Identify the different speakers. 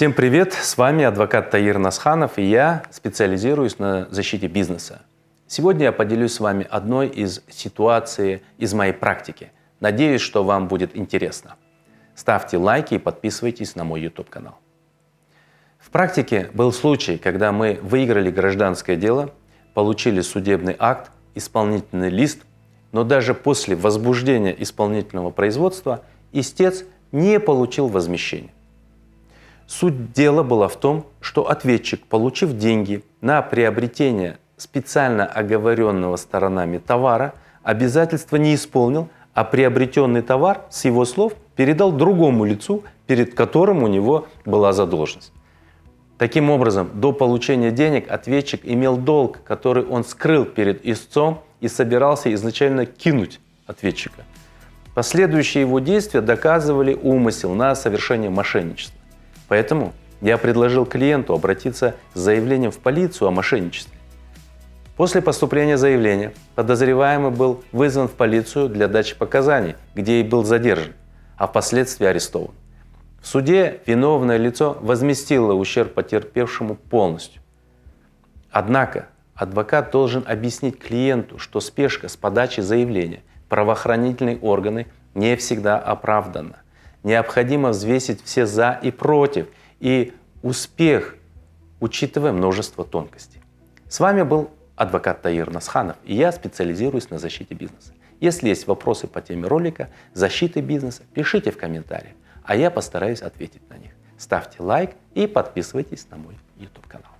Speaker 1: Всем привет! С вами адвокат Таир Насханов, и я специализируюсь на защите бизнеса. Сегодня я поделюсь с вами одной из ситуаций из моей практики. Надеюсь, что вам будет интересно. Ставьте лайки и подписывайтесь на мой YouTube-канал. В практике был случай, когда мы выиграли гражданское дело, получили судебный акт, исполнительный лист, но даже после возбуждения исполнительного производства истец не получил возмещения. Суть дела была в том, что ответчик, получив деньги на приобретение специально оговоренного сторонами товара, обязательства не исполнил, а приобретенный товар, с его слов, передал другому лицу, перед которым у него была задолженность. Таким образом, до получения денег ответчик имел долг, который он скрыл перед истцом и собирался изначально кинуть ответчика. Последующие его действия доказывали умысел на совершение мошенничества. Поэтому я предложил клиенту обратиться с заявлением в полицию о мошенничестве. После поступления заявления подозреваемый был вызван в полицию для дачи показаний, где и был задержан, а впоследствии арестован. В суде виновное лицо возместило ущерб потерпевшему полностью. Однако адвокат должен объяснить клиенту, что спешка с подачей заявления в правоохранительные органы не всегда оправдана. Необходимо взвесить все «за» и «против» и успех, учитывая множество тонкостей. С вами был адвокат Таир Насханов, и я специализируюсь на защите бизнеса. Если есть вопросы по теме ролика защиты бизнеса, пишите в комментариях, а я постараюсь ответить на них. Ставьте лайк и подписывайтесь на мой YouTube-канал.